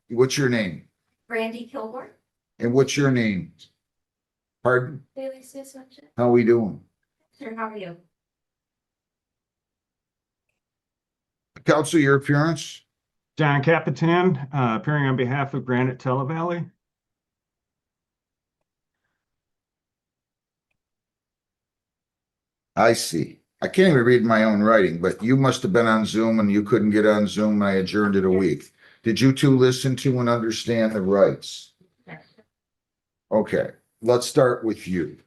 What's your name? Brandy Kilgore. And what's your name? Pardon? Bailey Sisson. How we doing? Sir, how are you? Counsel, your appearance? John Capitan, appearing on behalf of Granite Televalley. I see. I can't even read my own writing, but you must have been on Zoom and you couldn't get on Zoom. I adjourned it a week. Did you two listen to and understand the rights? Okay, let's start with you.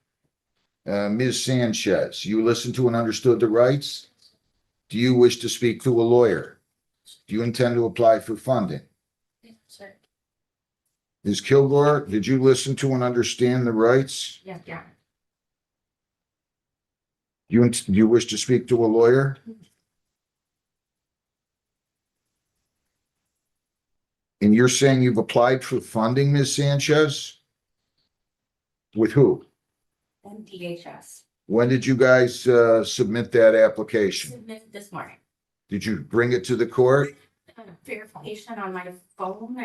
Ms. Sanchez, you listened to and understood the rights? Do you wish to speak to a lawyer? Do you intend to apply for funding? Sir. Ms. Kilgore, did you listen to and understand the rights? Yes, yeah. Do you wish to speak to a lawyer? And you're saying you've applied for funding, Ms. Sanchez? With who? DHS. When did you guys submit that application? Submitted this morning. Did you bring it to the court? Verification on my phone.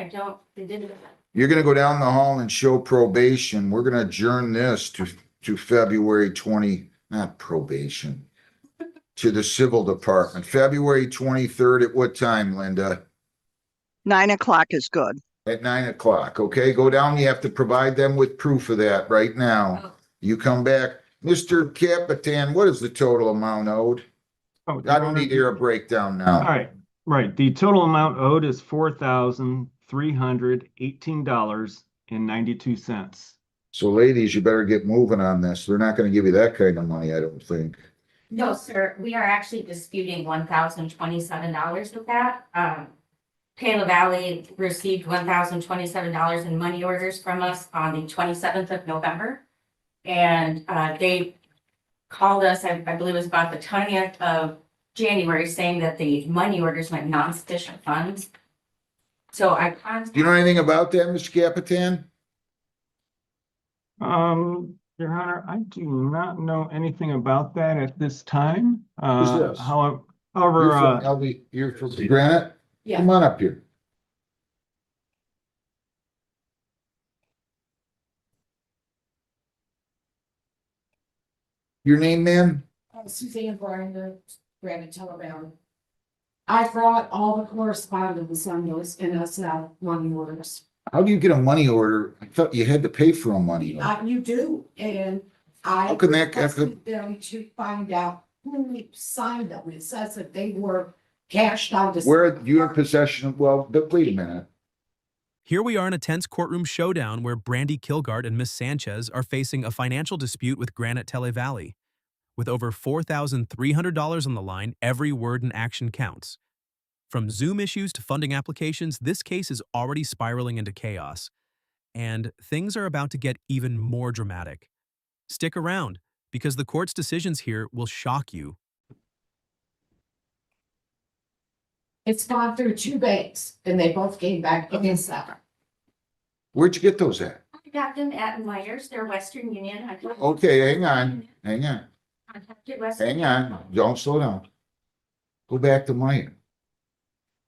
They didn't. You're gonna go down the hall and show probation. We're gonna adjourn this to February 20, not probation, to the civil department. February 23rd at what time, Linda? 9 o'clock is good. At 9 o'clock, okay? Go down, you have to provide them with proof of that right now. Oh. You come back. Mr. Capitan, what is the total amount owed? Oh, I don't need to hear a breakdown now. All right, right. The total amount owed is $4,318.92. So ladies, you better get moving on this. They're not gonna give you that kind of money, I don't think. No, sir. We are actually disputing $1,027 of that. Palo Valley received $1,027 in money orders from us on the 27th of November. And they called us, I believe it was about the 20th of January, saying that the money orders went non-sufficient funds. So I contacted. Do you know anything about that, Mr. Capitan? Your Honor, I do not know anything about that at this time. Who's this? However, You're from LV, you're from Granite? Yeah. Come on up here. Your name, ma'am? Suzanne Bryan, Granite Televalley. I brought all the correspondence on those NSL money orders. How do you get a money order? I thought you had to pay for a money order. You do, and I How can that- requested them to find out who signed them. It says that they were cashed out. to- Where you in possession of, well, but wait a minute. Here we are in a tense courtroom showdown where Brandy Kilgore and Miss Sanchez are facing a financial dispute with Granite Televalley. With over $4,300 on the line, every word and action counts. From Zoom issues to funding applications, this case is already spiraling into chaos. And things are about to get even more dramatic. Stick around, because the court's decisions here will shock you. It's gone through 2 banks, and they both came back against that. Where'd you get those at? I got them at Myers, their Western Union. Okay, hang on. Contacted Western. Hang on. Don't slow down. Go back to Meyer.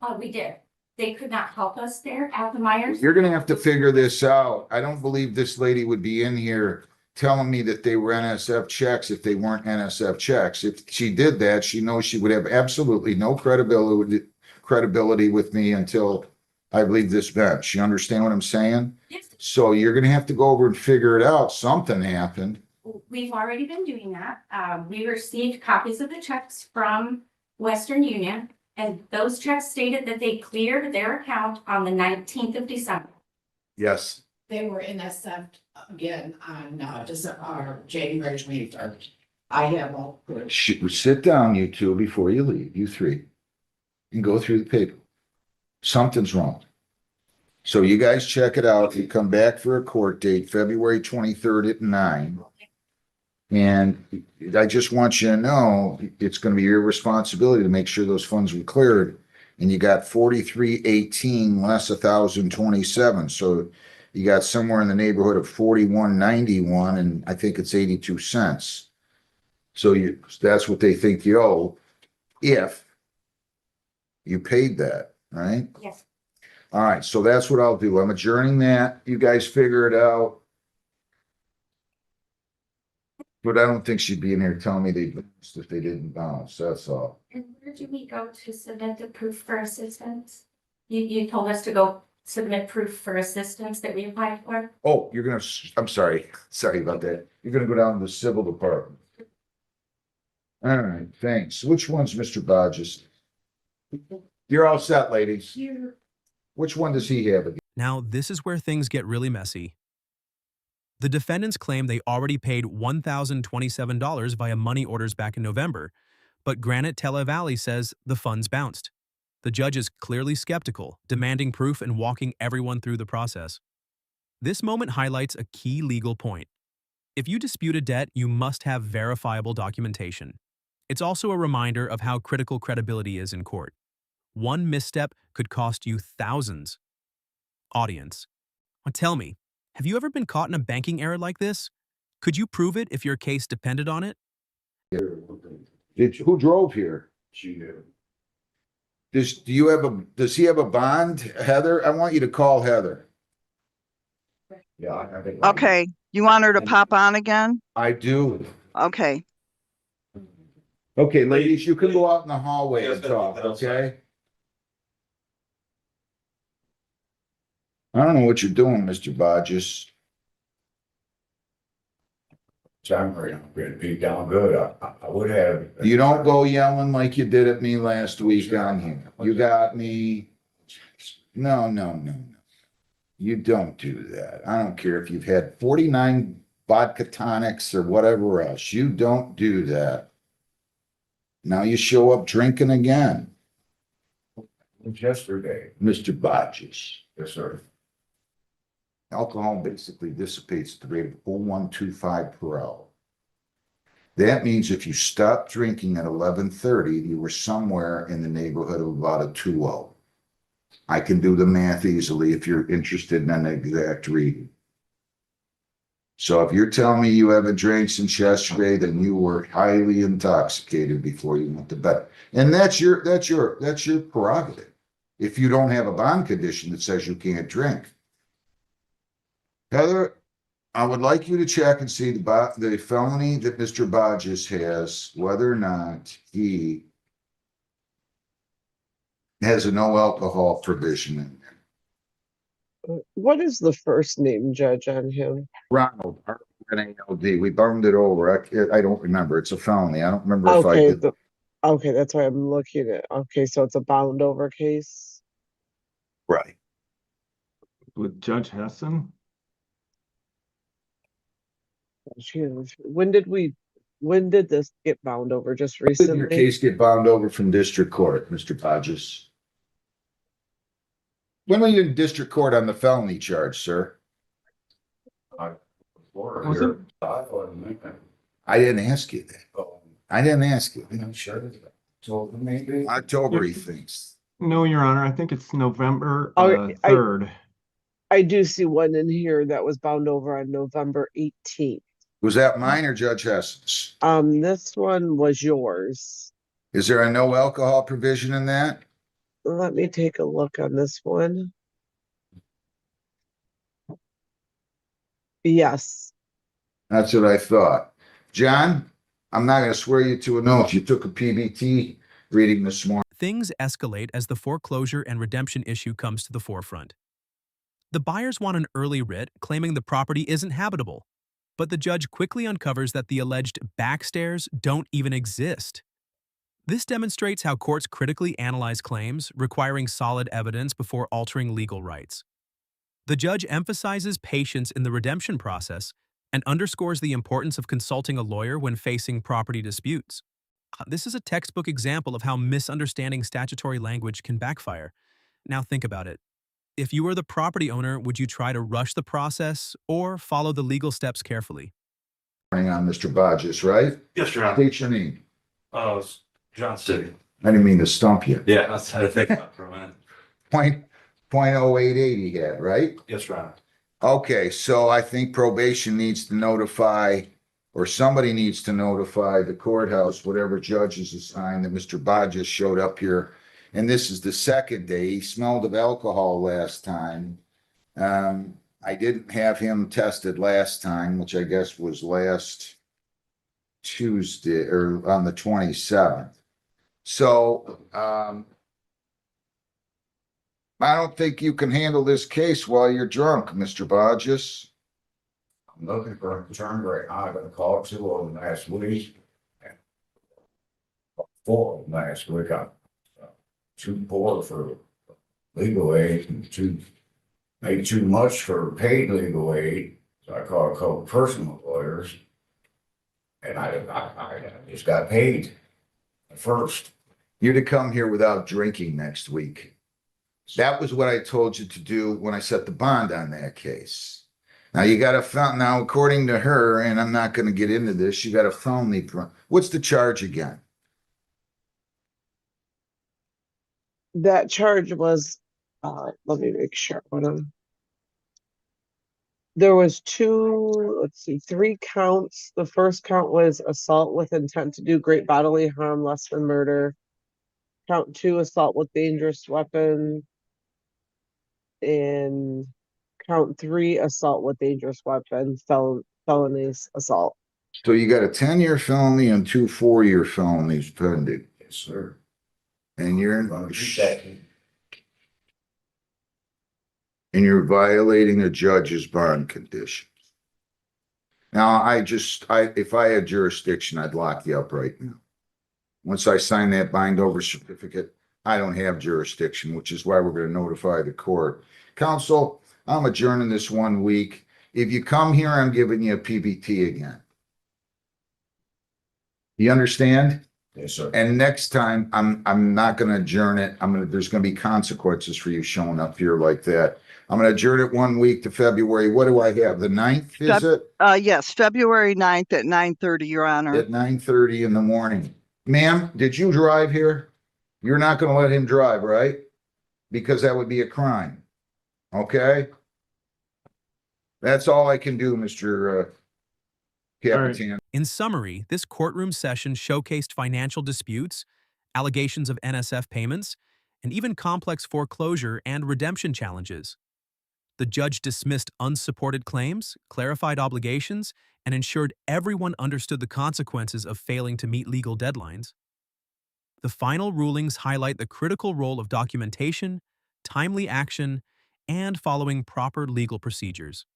Oh, we did. They could not help us there at the Myers. You're gonna have to figure this out. I don't believe this lady would be in here telling me that they were NSF checks if they weren't NSF checks. If she did that, she knows she would have absolutely no credibility with me until I leave this bench. You understand what I'm saying? Yes, So you're gonna have to go over and figure it out. Something happened. we've already been doing that. We received copies of the checks from Western Union, and those checks stated that they cleared their account on the 19th of December. Yes. They were NSF again on January 23rd. I have all proof. Sit down, you two, before you leave, you three, and go through the paper. Something's wrong. So you guys check it out. You come back for a court date, February 23rd at 9. And I just want you to know, it's gonna be your responsibility to make sure those funds were cleared. And you got 4318 less 1027, so you got somewhere in the neighborhood of 4191, and I think it's 82 cents. So that's what they think you owe, if you paid that, right? Yes. All right, so that's what I'll do. I'm adjourning that. You guys figure it out. But I don't think she'd be in here telling me they bounced if they didn't bounce. That's all. And where do we go to submit the proof for assistance? You told us to go submit proof for assistance that we applied for? Oh, I'm sorry. Sorry about that. You're gonna go down to the civil department. All right, thanks. Which one's Mr. Bodges? You're all set, ladies. Here. Which one does he have again? Now, this is where things get really messy. The defendants claim they already paid $1,027 via money orders back in November, but Granite Tele Valley says the funds bounced. The judge is clearly skeptical, demanding proof and walking everyone through the process. This moment highlights a key legal point. If you dispute a debt, you must have verifiable documentation. It's also a reminder of how critical credibility is in court. One misstep could cost you thousands. Audience, tell me, have you ever been caught in a banking error like this? Could you prove it if your case depended on it? Who drove here? She did. Does he have a bond, Heather? I want you to call Heather. Yeah, I think. Okay, you want her to pop on again? I do. Okay, Okay, ladies, you can go out in the hallway Yes, and talk, that's outside. okay? I don't know what you're doing, Mr. Bodges. I'm ready to be down good. I would have. You don't go yelling like you did at me last week on here. You got me. No. You don't do that. I don't care if you've had 49 vodka tonics or whatever else. You don't do that. Now you show up drinking again, Yesterday. Mr. Bodges. Yes, sir. Alcohol basically dissipates at the rate of 0.125 per hour. That means if you stopped drinking at 11:30, you were somewhere in the neighborhood of about a 2.0. I can do the math easily if you're interested in an exact reading. So if you're telling me you haven't drank since yesterday, then you were highly intoxicated before you went to bed. And that's your prerogative. If you don't have a bond condition that says you can't drink. Heather, I would like you to check and see the felony that Mr. Bodges has, whether or not he has a no alcohol provision in there. What is the first name, Judge, on him? Ronald, R-O-N-A-L-D. We burned it over. I don't remember. It's a felony. I don't remember if I Okay, did. okay, that's why I'm looking at. Okay, so it's a bound over case. Right. With Judge Hessen? When did this get bound over? Just Did your recently? case get bound over from district court, Mr. Bodges? When were you in district court on the felony charge, sir? Was it? I didn't ask you that. I didn't ask you. So maybe. October, he thinks. No, Your Honor, I think it's November Oh, 3rd. I do see one in here that was bound over on November 18th. Was that mine or Judge Hessen's? This one was yours. Is there a no alcohol provision in that? Let me take a look on this one. Yes. That's what I thought. John, I'm not gonna swear you to a oath. You took a PBT reading this morning. Things escalate as the foreclosure and redemption issue comes to the forefront. The buyers want an early writ, claiming the property isn't habitable, but the judge quickly uncovers that the alleged backstairs don't even exist. This demonstrates how courts critically analyze claims, requiring solid evidence before altering legal rights. The judge emphasizes patience in the redemption process and underscores the importance of consulting a lawyer when facing property disputes. This is a textbook example of how misunderstanding statutory language can backfire. Now think about it. If you were the property owner, would you try to rush the process or follow the legal steps carefully? On Mr. Bodges, right? Yes, Your Honor. State your name. John City. I didn't mean to stump you. Yeah, that's how to think about it for a minute. Point 0.088 he had, right? Yes, Your Honor. Okay, so I think probation needs to notify, or somebody needs to notify the courthouse, whatever judge is assigned, that Mr. Bodges showed up here and this is the second day. He smelled of alcohol last time. I didn't have him tested last time, which I guess was last Tuesday or on the 27th. So, I don't think you can handle this case while you're drunk, Mr. Bodges. I'm looking for an attorney right now. I got a call two of them last week. Four of them last week. I too poor for legal aid and made too much for paid legal aid. So I called a couple personal lawyers. And I just got paid at first. You're to come here without drinking next week. That was what I told you to do when I set the bond on that case. Now you got a now according to her, and I'm not going to get into this, you got a felony. What's the charge again? That charge was, let me make sure. There was three counts. The first count was assault with intent to do great bodily harm, less than murder. Count two, assault with dangerous weapon. And count three, assault with dangerous weapon, felonies, assault. So you got a 10-year felony and 2 4-year felonies pending. Yes, sir. And you're That. and you're violating the judge's bond conditions. Now, if I had jurisdiction, I'd lock you up right now. Once I sign that bind over certificate, I don't have jurisdiction, which is why we're going to notify the court. Counsel, I'm adjourning this 1 week. If you come here, I'm giving you a PBT again. You understand? Yes, sir. And next time, I'm not going to adjourn it. There's going to be consequences for you showing up here like that. I'm going to adjourn it 1 week to February. What do I have? The 9th, is it? Yes, February 9th at 9:30, Your Honor. At 9:30 in the morning. Ma'am, did you drive here? You're not going to let him drive, right? Because that would be a crime. Okay? That's all I can do, Mr. Capitan. In summary, this courtroom session showcased financial disputes, allegations of NSF payments, and even complex foreclosure and redemption challenges. The judge dismissed unsupported claims, clarified obligations, and ensured everyone understood the consequences of failing to meet legal deadlines. The final rulings highlight the critical role of documentation, timely action, and following proper legal procedures.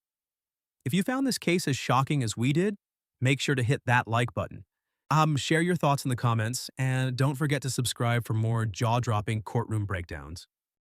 If you found this case as shocking as we did, make sure to hit that like button. Share your thoughts in the comments, and don't forget to subscribe for more jaw-dropping courtroom breakdowns.